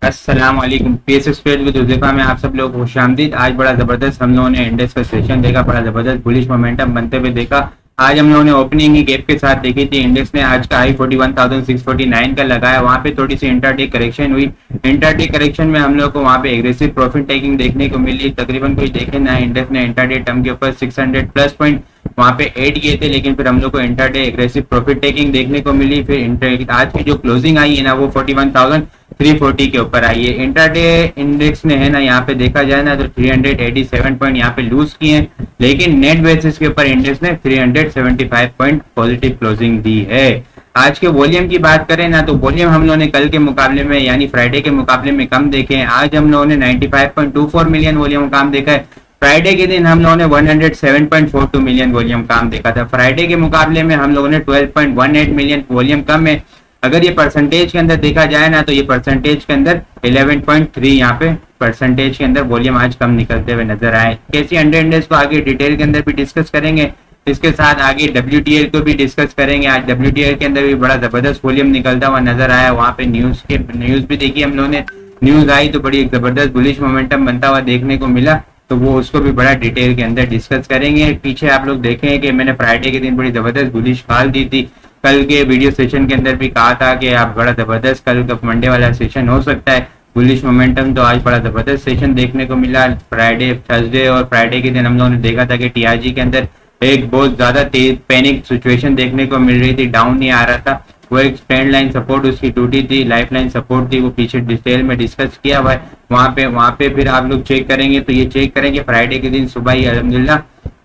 अस्सलाम वालेकुम। PS square with Huzaifa में आप सब लोग को खुशामदीद। आज बड़ा जबरदस्त हम लोगों ने इंडेक्स का सेशन देखा, बड़ा जबरदस्त बुलिश मोमेंटम बनते हुए देखा। आज हम लोगों ने ओपनिंग ही गैप के साथ देखी थी। इंडेक्स ने आज का हाई 41,649 का लगाया, वहां पे थोड़ी सी इंटरडे करेक्शन हुई। इंटरडे करेक्शन में हम लोग को वहां पे एग्रेसिव प्रॉफिट टेकिंग देखने को मिली। तकरीबन कोई देखे ना, इंडेक्स ने इंटरडे टर्म के ऊपर 600 प्लस पॉइंट वहां पे ऐड किए थे, लेकिन फिर हम लोग को इंटरडे एग्रेसिव प्रॉफिट टेकिंग देखने को मिली। फिर आज की जो क्लोजिंग आई है ना, वो 41,340 के ऊपर आई है। इंटरडे इंडेक्स ने है ना, यहाँ पे देखा जाए ना तो 387 पॉइंट यहाँ पे लूज किए हैं, लेकिन नेट बेसिस के ऊपर इंडेक्स ने 375 पॉइंट पॉजिटिव क्लोजिंग दी है। आज के वॉल्यूम की बात करें ना, तो वॉल्यूम हम लोगों ने कल के मुकाबले में यानी फ्राइडे के मुकाबले में कम देखे हैं। आज हम लोगों ने 95.24 मिलियन वॉल्यूम काम देखा है। फ्राइडे के दिन हम लोगों ने 107.42 मिलियन वॉल्यूम काम देखा था। फ्राइडे के मुकाबले में हम लोगों ने 12.18 मिलियन वॉल्यूम कम है। अगर ये परसेंटेज के अंदर देखा जाए ना, तो ये परसेंटेज के अंदर 11.3 यहाँ पे परसेंटेज के अंदर वॉल्यूम आज कम निकलते हुए नजर आए। कैसी अंडर इंडेक्स को आगे डिटेल के अंदर भी डिस्कस करेंगे, इसके साथ आगे WTL को भी डिस्कस करेंगे। आज WTL के अंदर भी बड़ा जबरदस्त वॉल्यूम निकलता हुआ नजर आया। वहाँ पे न्यूज भी देखी हम लोगों ने। न्यूज आई तो बड़ी एक जबरदस्त बुलिश मोमेंटम बनता हुआ देखने को मिला, तो वो उसको भी बड़ा डिटेल के अंदर डिस्कस करेंगे। पीछे आप लोग देखें कि मैंने फ्राइडे के दिन बड़ी जबरदस्त बुलिश कॉल दी थी। कल के वीडियो सेशन के अंदर भी कहा था कि आप बड़ा जबरदस्त कल का मंडे वाला सेशन हो सकता है बुलिश मोमेंटम। तो आज बड़ा जबरदस्त सेशन देखने को मिला। फ्राइडे, थर्सडे और फ्राइडे के दिन हम लोगों ने देखा था कि TRG के अंदर एक बहुत ज्यादा तेज पैनिक सिचुएशन देखने को मिल रही थी, डाउन नहीं आ रहा था। वो एक ट्रेंड लाइन सपोर्ट उसकी टूटी थी, लाइफ लाइन सपोर्ट थी, वो पीछे डिटेल में डिस्कस किया हुआ है। वहां पे फिर आप लोग चेक करेंगे तो ये चेक करेंगे फ्राइडे के दिन सुबह ही अल्हम्दुलिल्लाह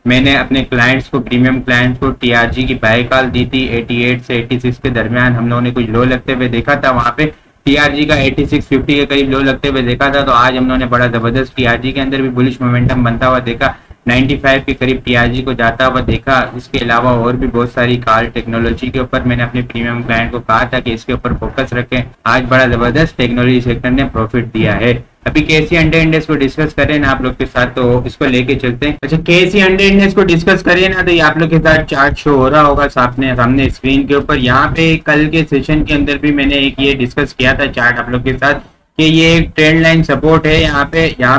मैंने अपने क्लाइंट्स को, प्रीमियम क्लाइंट्स को TRG की बाय कॉल दी थी। 88 से 86 के दरमियान हम लोगों ने कुछ लो लगते हुए देखा था। वहां पे TRG का 8650 के करीब लो लगते हुए देखा था। तो आज हम लोगों ने बड़ा जबरदस्त TRG के अंदर भी बुलिश मोमेंटम बनता हुआ देखा। 95 के करीब TRG को जाता हुआ देखा। इसके अलावा और भी बहुत सारी कॉल टेक्नोलॉजी के ऊपर मैंने अपने प्रीमियम क्लाइंट को कहा था कि इसके ऊपर फोकस रखें। आज बड़ा जबरदस्त टेक्नोलॉजी सेक्टर ने प्रॉफिट दिया है। अभी KC अंडर इंडेक्स को डिस्कस करें ना आप लोग के साथ, तो इसको लेके चलते हैं। अच्छा, KC अंडर इंडेक्स को डिस्कस करें ना, तो ये आप लोग के साथ चार्ट शो हो रहा होगा सामने स्क्रीन के ऊपर। यहाँ पे कल के सेशन के अंदर भी मैंने एक ये डिस्कस किया था चार्ट आप लोग के साथ कि ये एक ट्रेंड लाइन सपोर्ट है। यहाँ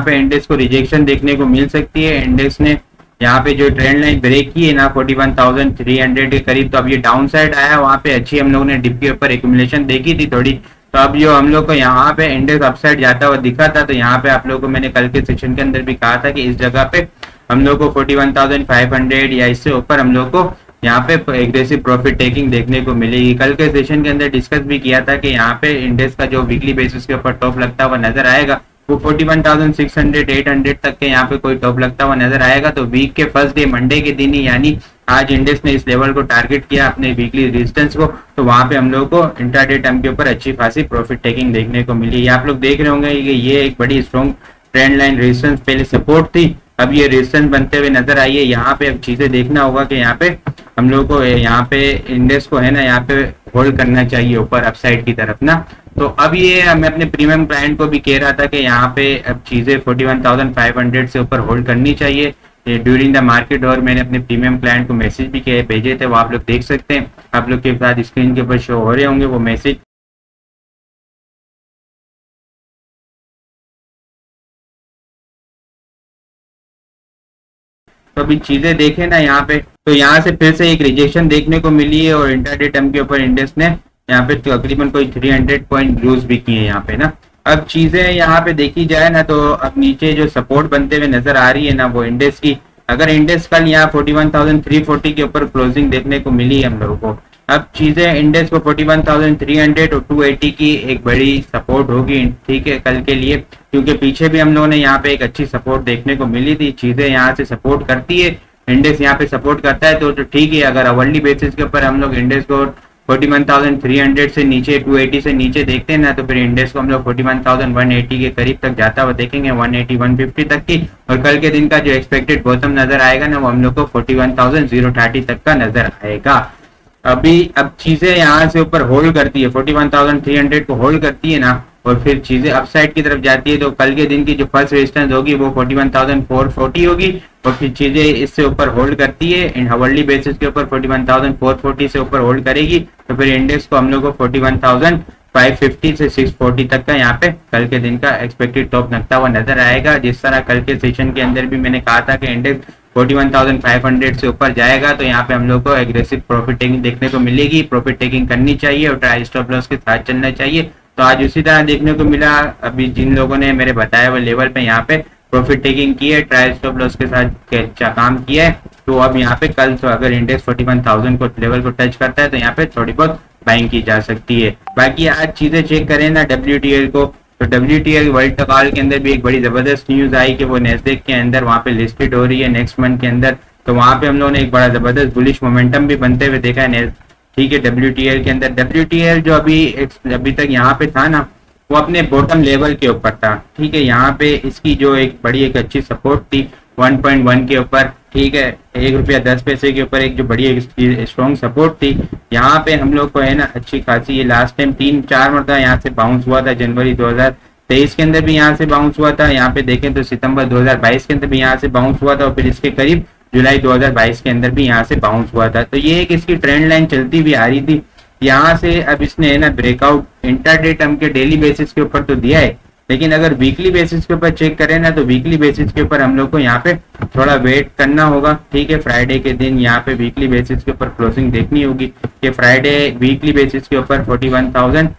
पे इंडेक्स को रिजेक्शन देखने को मिल सकती है। इंडेक्स ने यहाँ पे जो ट्रेंड लाइन ब्रेक की है ना 41,300 के करीब, तो अब ये डाउन साइड आया। वहाँ पे अच्छी हम लोगों ने डिप के ऊपर एक्यूमुलेशन देखी थी थोड़ी। तो अब जो हम लोग को यहाँ पे इंडेक्स अपसाइड जाता हुआ दिखा था, तो यहाँ पे आप लोगों को मैंने कल के सेशन के अंदर भी कहा था कि इस जगह पे हम लोग को 41,500 या इससे ऊपर हम लोग को यहाँ पे एग्रेसिव प्रॉफिट टेकिंग देखने को मिलेगी। कल के सेशन के अंदर डिस्कस भी किया था कि यहाँ पे इंडेक्स का जो वीकली बेसिस के ऊपर टॉप लगता हुआ नजर आएगा वो 41,600 800 तक के यहाँ पे कोई टॉप लगता हुआ नजर आएगा। तो वीक के फर्स्ट डे मंडे के दिन ही यानी आज इंडेक्स ने इस लेवल को टारगेट किया अपने वीकली रेजिस्टेंस को, तो वहां पे हम लोग को इंट्राडे टर्म के ऊपर अच्छी खासी प्रॉफिट टेकिंग देखने को मिली। आप लोग देख रहे होंगे कि ये एक बड़ी स्ट्रॉन्ग ट्रेंड लाइन रेजिस्टेंस पहले सपोर्ट थी, अब ये रेजिस्टेंस बनते हुए नजर आई है। यहाँ पे अब चीजें देखना होगा कि यहाँ पे हम लोग को यहाँ पे इंडेक्स को है ना यहाँ पे होल्ड करना चाहिए ऊपर अपसाइड की तरफ ना। तो अब ये मैं अपने प्रीमियम क्लाइंट को भी कह रहा था कि यहाँ पे अब चीजें 41,500 से ऊपर होल्ड करनी चाहिए ड्यूरिंग द मार्केट। और मैंने अपने प्रीमियम क्लाइंट को मैसेज भी भेजे थे, वो आप लोग देख सकते हैं। आप लोग के साथ स्क्रीन के ऊपर शो हो रहे होंगे वो मैसेज। तो अभी चीजें देखें ना यहाँ पे, तो यहाँ से फिर से एक रिजेक्शन देखने को मिली है और इंट्राडे टर्म के ऊपर इंडेक्स ने यहाँ पे तकरीबन कोई 300 पॉइंट लूज भी किए यहाँ पे ना। अब चीजें यहाँ पे देखी जाए ना, तो अब नीचे जो सपोर्ट बनते हुए नजर आ रही है ना वो इंडेक्स की, अगर इंडेक्स कल यहाँ 41,340 के ऊपर क्लोजिंग देखने को मिली है हम लोगों को। अब चीजें इंडेक्स को 41,300 और 280 की एक बड़ी सपोर्ट होगी, ठीक है, कल के लिए, क्योंकि पीछे भी हम लोगों ने यहाँ पे एक अच्छी सपोर्ट देखने को मिली थी। चीजें यहाँ से सपोर्ट करती है, इंडेक्स यहाँ पे सपोर्ट करता है तो ठीक है। अगर अवर्ली बेसिस के ऊपर हम लोग इंडेक्स को 41,300 से नीचे 280 से नीचे देखते हैं ना, तो फिर इंडेक्स को हम लोग 41,180 के करीब तक जाता हुआ देखेंगे, 180 150 तक की। और कल के दिन का जो एक्सपेक्टेड बॉटम नजर आएगा ना वो हम लोग को 41,030 तक का नजर आएगा। अब चीजें यहाँ से ऊपर होल्ड करती है, 41,300 को होल्ड करती है ना, और फिर चीजें अपसाइड की तरफ जाती है, तो कल के दिन की जो फर्स्ट रेजिस्टेंस होगी वो 41,440 होगी। और फिर चीजें इससे ऊपर होल्ड करती है इन हावर्ली बेसिस के ऊपर 41,440 से ऊपर होल्ड करेगी, तो फिर इंडेक्स को हम लोग को 550 से 640 तक का यहाँ पे कल के दिन का एक्सपेक्टेड टॉप लगता हुआ नजर आएगा। जिस तरह कल के सेशन के अंदर भी मैंने कहा था कि इंडेक्स 41,500 से ऊपर जाएगा तो यहाँ पे हम लोग को एग्रेसिव प्रॉफिट टेकिंग देखने को मिलेगी। प्रॉफिट टेकिंग करनी चाहिए और ट्राई स्टॉप लॉस के साथ चलना चाहिए। तो आज उसी तरह देखने को मिला। अभी जिन लोगों ने मेरे बताए हुए लेवल पे यहाँ पे प्रॉफिट टेकिंग की है, ट्राई स्टॉप लॉस के साथ अच्छा काम किया है, तो अब यहाँ पे कल तो अगर इंडेक्स 41,000 को लेवल को टच करता है तो यहाँ पे थोड़ी बहुत बाइंग की जा सकती है। बाकी आज चीजें चेक करें ना WTL को, तो WTL वर्ल्ड कॉल के अंदर भी एक बड़ी जबरदस्त न्यूज आई कि वो नेस्डेक के अंदर वहाँ पे लिस्टेड हो रही है नेक्स्ट मंथ के अंदर। तो वहाँ पे हम लोगों ने एक बड़ा जबरदस्त बुलिश मोमेंटम भी बनते हुए देखा है, ठीक है। WTL के अंदर WTL जो अभी तक यहाँ पे था ना, वो अपने बॉटम लेवल के ऊपर था, ठीक है। यहाँ पे इसकी जो एक बड़ी एक अच्छी सपोर्ट थी 1.1 के ऊपर, ठीक है, ₹1.10 के ऊपर एक जो बड़ी एक स्ट्रॉन्ग सपोर्ट थी। यहाँ पे हम लोग को है ना अच्छी खासी, ये लास्ट टाइम 3-4 मरतबा यहाँ से बाउंस हुआ था। जनवरी 2023 के अंदर भी यहाँ से बाउंस हुआ था। यहाँ पे देखें तो सितंबर 2022 के अंदर भी यहाँ से बाउंस हुआ था और फिर इसके करीब जुलाई 2022 के अंदर भी यहाँ से बाउंस हुआ था। तो ये एक इसकी ट्रेंड लाइन चलती हुई आ रही थी। यहाँ से अब इसने है ना ब्रेकआउट इंट्राडे टर्म के डेली बेसिस के ऊपर तो दिया है, लेकिन अगर वीकली बेसिस के ऊपर चेक करें ना तो वीकली बेसिस के ऊपर हम लोग को यहाँ पे थोड़ा वेट करना होगा, ठीक है। फ्राइडे के दिन यहाँ पे वीकली बेसिस के ऊपर क्लोजिंग देखनी होगी कि फ्राइडे वीकली बेसिस के ऊपर 41,000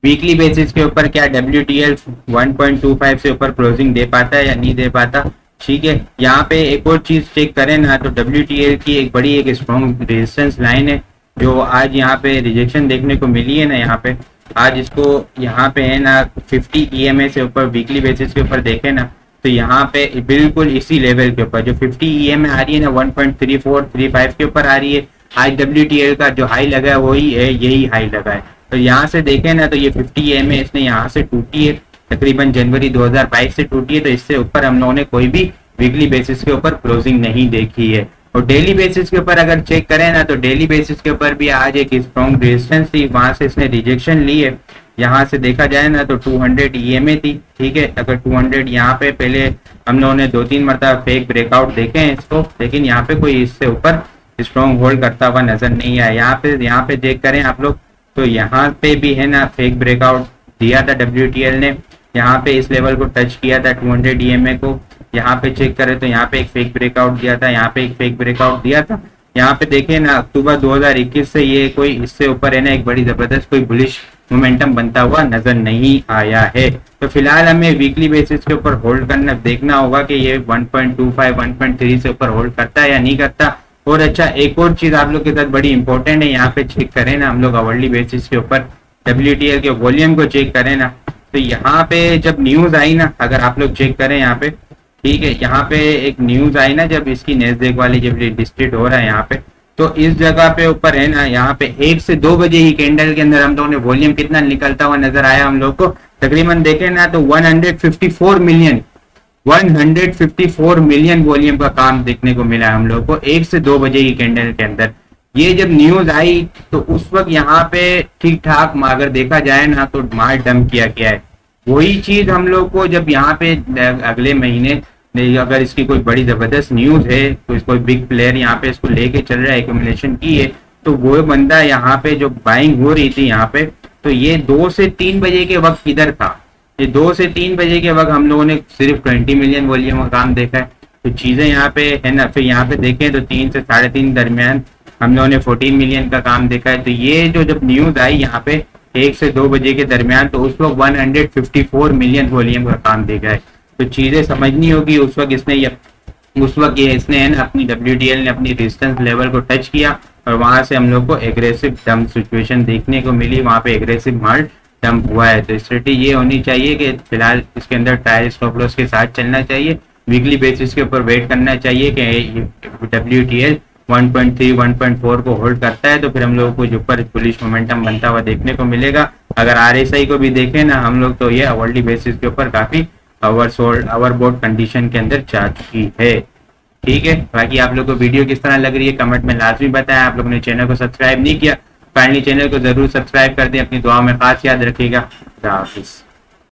वीकली बेसिस के ऊपर क्या WTL 1.25 से ऊपर क्लोजिंग दे पाता है या नहीं दे पाता, ठीक है। यहाँ पे एक और चीज चेक करें ना तो WTL की एक बड़ी एक स्ट्रॉन्ग रेजिस्टेंस लाइन है जो आज यहाँ पे रिजेक्शन देखने को मिली है ना। यहाँ पे आज इसको यहाँ पे है ना 50 EMA से ऊपर वीकली बेसिस के ऊपर देखे ना तो यहाँ पे बिल्कुल इसी लेवल के ऊपर जो 50 EMA आ रही है ना 1.3435 के ऊपर आ रही है। आज WTL का जो हाई लगा है वही है, यही हाई लगा है। तो यहाँ से देखें ना तो ये 50 EMA इसने यहाँ से टूटी है, तकरीबन जनवरी 2022 से टूटी है। तो इससे ऊपर हम लोगों ने कोई भी वीकली बेसिस के ऊपर क्लोजिंग नहीं देखी है। और डेली बेसिस के ऊपर अगर चेक करें ना तो डेली बेसिस के ऊपर भी आज एक स्ट्रॉन्ग रेजिस्टेंस थी, वहां से इसने रिजेक्शन ली है। यहाँ से देखा जाए ना तो 200 EMA थी, ठीक है। अगर 200 यहाँ पे पहले हम लोगों ने 2-3 मरतबा फेक ब्रेकआउट देखे हैं इसको, लेकिन यहाँ पे कोई इससे ऊपर स्ट्रॉन्ग होल्ड करता हुआ नजर नहीं आया। यहाँ पे चेक करें आप लोग तो यहाँ पे भी है ना फेक ब्रेकआउट दिया था WTL ने, यहाँ पे इस लेवल को टच किया था 200 EMA को। यहाँ पे चेक करें तो यहाँ पे एक फेक ब्रेकआउट दिया था, यहाँ पे एक फेक ब्रेकआउट दिया था। यहाँ पे देखें ना अक्टूबर 2021 से ये कोई इससे ऊपर है ना एक बड़ी जबरदस्त कोई बुलिश मोमेंटम बनता हुआ नजर नहीं आया है। तो फिलहाल हमें वीकली बेसिस के ऊपर होल्ड करना देखना होगा कि ये 1.25 1.3 से ऊपर होल्ड करता है या नहीं करता। और अच्छा एक और चीज आप लोग के साथ बड़ी इंपॉर्टेंट है, यहाँ पे चेक करें ना हम लोग आवरली बेसिस के ऊपर WTL के वॉल्यूम को चेक करें ना तो यहाँ पे जब न्यूज आई ना, अगर आप लोग चेक करें यहाँ पे, ठीक है, यहाँ पे एक न्यूज आई ना जब इसकी नेस्डेक वाली जब लिस्टेड हो रहा है यहाँ पे, तो इस जगह पे ऊपर है ना यहाँ पे 1 से 2 बजे ही कैंडल के अंदर हम लोगों ने वॉल्यूम कितना निकलता हुआ नजर आया हम लोग को, तकरीबन देखें ना तो 154 मिलियन वॉल्यूम का काम देखने को मिला हम लोग को 1 से 2 बजे ही कैंडल के अंदर। ये जब न्यूज आई तो उस वक्त यहाँ पे ठीक ठाक अगर देखा जाए ना तो माल डंप किया गया है। वही चीज हम लोग को जब यहाँ पे अगले महीने अगर इसकी कोई बड़ी जबरदस्त न्यूज है, तो कोई बिग प्लेयर यहाँ पे इसको लेके चल रहा है, एक्यूमुलेशन की है, तो वो बंदा यहाँ पे जो बाइंग हो रही थी यहाँ पे, तो ये 2 से 3 बजे के वक्त किधर था? ये 2 से 3 बजे के वक्त हम लोगों ने सिर्फ 20 मिलियन वॉल्यूम का काम देखा है। तो चीजें यहाँ पे है ना, फिर यहाँ पे देखें तो 3 से 3.5 दरमियान हम लोगों ने 14 मिलियन का काम देखा है। तो ये जो जब न्यूज आई यहाँ पे 1 से 2 बजे के दरमियान, तो उस वक्त 154 मिलियन वॉल्यूम का काम देखा है। तो चीजें समझनी होगी। उस वक्त इसने है ना अपनी WTL ने अपनी रेजिस्टेंस लेवल को टच किया और वहां से हम लोग को एग्रेसिव डंप सिचुएशन देखने को मिली, वहां पे एग्रेसिव माल डंप हुआ है। तो स्ट्रेटजी ये होनी चाहिए कि फिलहाल इसके अंदर ट्रायल स्टॉप लॉस के साथ चलना चाहिए, वीकली बेसिस के ऊपर वेट करना चाहिए कि WTL 1.3 1.4 को होल्ड करता है तो फिर हम लोगों को जो ऊपर बुलिश मोमेंटम बनता हुआ देखने को मिलेगा। अगर RSI को भी देखें ना हम लोग, तो ये आवरली बेसिस के ऊपर काफी ओवरबोट कंडीशन के अंदर जा चुकी है। ठीक है, बाकी आप लोग को वीडियो किस तरह लग रही है कमेंट में लाजमी बताएं। आप लोगों ने चैनल को सब्सक्राइब नहीं किया, फाइनली चैनल को जरूर सब्सक्राइब कर दें। अपनी दुआ में खास याद रखिएगा। खुदा हाफिज़।